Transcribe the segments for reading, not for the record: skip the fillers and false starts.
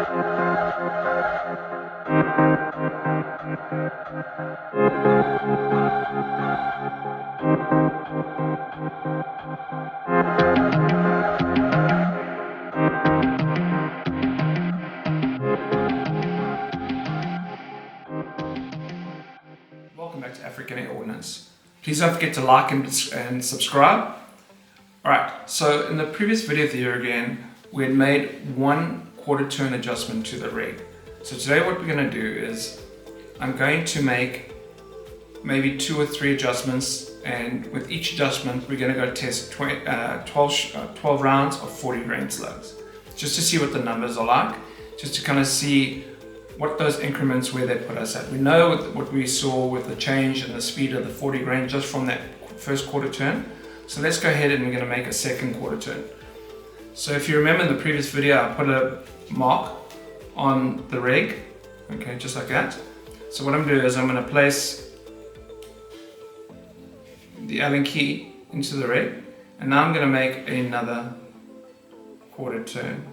Welcome back to African Air Ordnance. Please don't forget to like and subscribe. Alright, so in the previous video of the Uragan, we had made one quarter turn adjustment to the rig. So today what we're going to do is I'm going to make maybe 2 or 3 adjustments, and with each adjustment we're going to go test 12 rounds of 40 grain slugs, just to see what the numbers are like, just to kind of see what those increments, where they put us at. We know what we saw with the change in the speed of the 40 grain just from that first quarter turn. So let's go ahead and we're going to make a second quarter turn. So if you remember in the previous video, I put a mark on the rig, okay, just like that. So what I'm going to do is I'm going to place the Allen key into the rig, and now I'm going to make another quarter turn,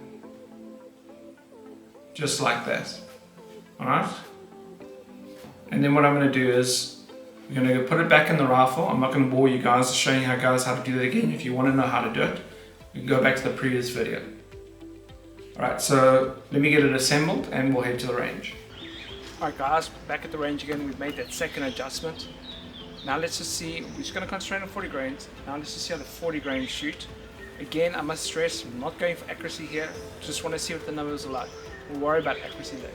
just like that. Alright, and then what I'm going to do is I'm going to put it back in the rifle. I'm not going to bore you guys showing you guys how to do that again. If you want to know how to do it, you can go back to the previous video. Alright, so let me get it assembled and we'll head to the range. Alright guys, back at the range again. We've made that second adjustment. Now let's just see, we're just going to concentrate on 40 grains. Now let's just see how the 40 grains shoot. Again, I must stress, I'm not going for accuracy here. Just want to see what the numbers are like. We'll worry about accuracy later.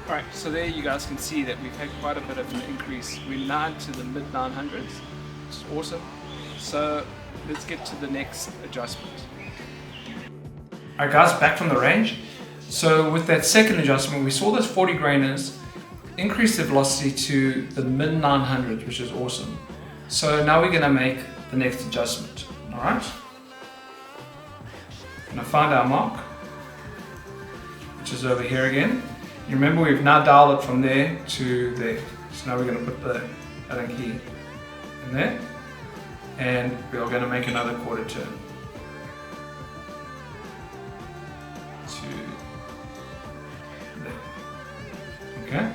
Alright, so there you guys can see that we've had quite a bit of an increase. We're now into the mid 900s, which is awesome. So let's get to the next adjustment. Alright guys, back from the range. So with that second adjustment, we saw those 40 grainers increase the velocity to the mid 900s, which is awesome. So now we're going to make the next adjustment. Alright, I'm going to find our mark, which is over here again. You remember we've now dialed it from there to there. So now we're going to put the Allen key in there, and we are going to make another quarter turn to there. Okay.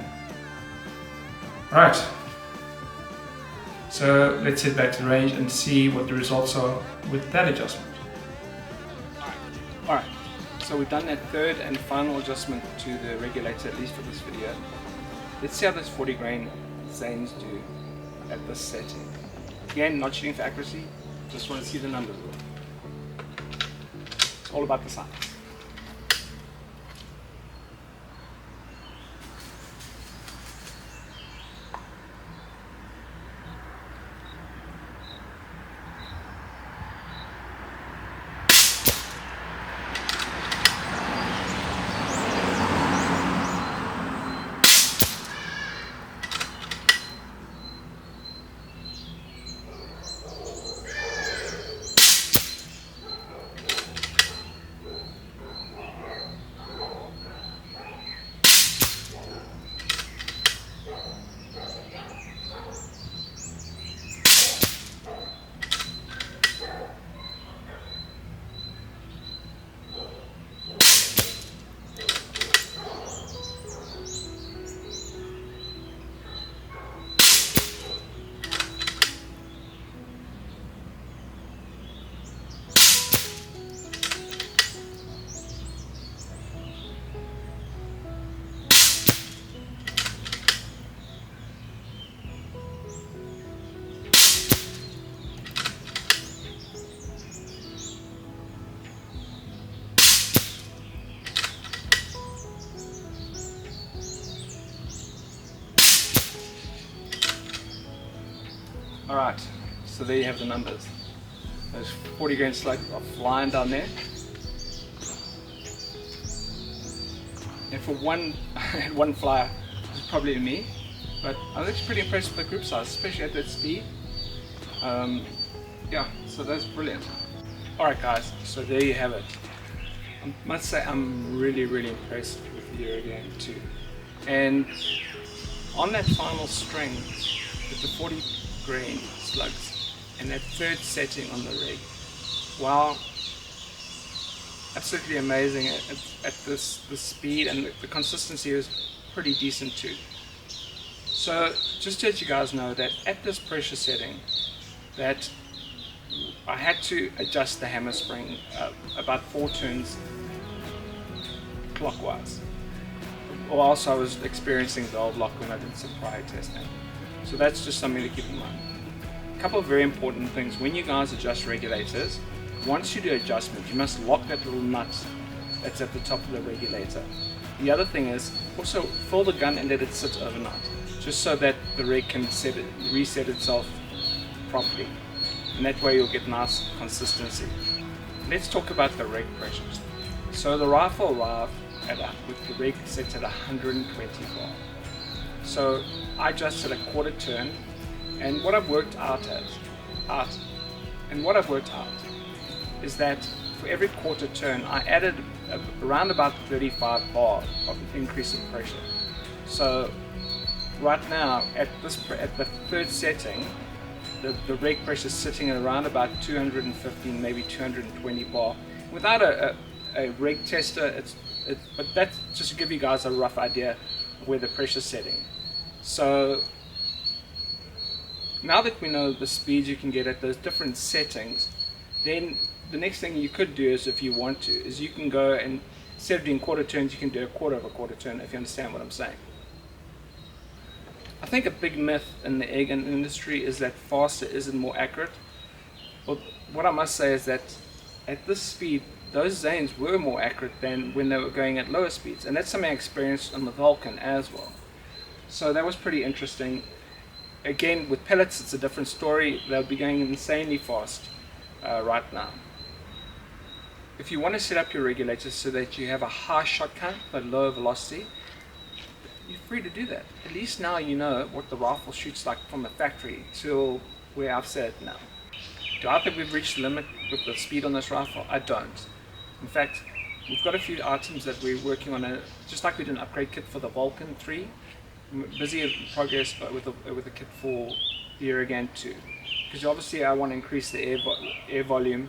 Alright. So let's head back to the range and see what the results are with that adjustment. Alright. So we've done that third and final adjustment to the regulator, at least for this video. Let's see how those 40 grain Zanes do at this setting. Again, not shooting for accuracy, just want to see the numbers. It's all about the science. Alright, so there you have the numbers. Those 40 grain slugs are flying down there. And for one flyer, it's probably me, but I was actually pretty impressed with the group size, especially at that speed. Yeah, so that's brilliant. Alright guys, so there you have it. I must say I'm really impressed with the Uragan too. And on that final string with the 40 grain slugs and that third setting on the rig, wow, absolutely amazing at this speed, and the consistency is pretty decent too. So just to let you guys know that at this pressure setting, that I had to adjust the hammer spring about 4 turns clockwise, or else I was experiencing valve lock when I did some prior testing. So that's just something to keep in mind. A couple of very important things when you guys adjust regulators. Once you do adjustment, you must lock that little nut that's at the top of the regulator. The other thing is also fill the gun and let it sit overnight, just so that the rig can reset itself properly, and that way you'll get nice consistency. Let's talk about the rig pressures. So the rifle arrived with the rig set at 120 bar. So I adjusted a quarter turn, and what I've worked out is that for every quarter turn I added around about 35 bar of increase in pressure. So right now at the third setting, the reg pressure is sitting at around about 215, maybe 220 bar. Without a reg tester, but that's just to give you guys a rough idea of where the pressure is setting. So now that we know the speeds you can get at those different settings, then the next thing you could do is, if you want to, is you can go and instead of doing quarter turns, you can do a quarter of a quarter turn, if you understand what I'm saying. I think a big myth in the airgun industry is that faster isn't more accurate. Well, what I must say is that at this speed, those zones were more accurate than when they were going at lower speeds, and that's something I experienced on the Vulcan as well. So that was pretty interesting. Again, with pellets, it's a different story. They'll be going insanely fast right now. If you want to set up your regulators so that you have a high shot count but lower velocity, you're free to do that. At least now you know what the rifle shoots like from the factory till where I've set it now. Do I think we've reached the limit with the speed on this rifle? I don't. In fact, we've got a few items that we're working on, just like we did an upgrade kit for the Vulcan 3. I'm busy in progress with a kit for the Uragan 2. Because obviously I want to increase the air volume,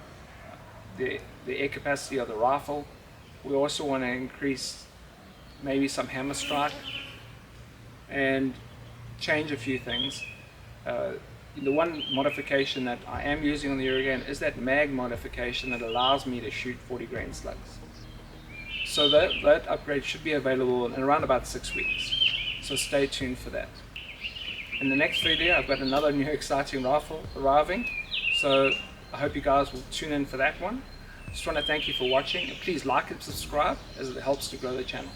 the air capacity of the rifle. We also want to increase maybe some hammer strike and change a few things. The one modification that I am using on the Uragan is that mag modification that allows me to shoot 40 grain slugs. So that upgrade should be available in around about 6 weeks. So stay tuned for that. In the next video, I've got another new exciting rifle arriving. So I hope you guys will tune in for that one. Just want to thank you for watching, and please like and subscribe as it helps to grow the channel.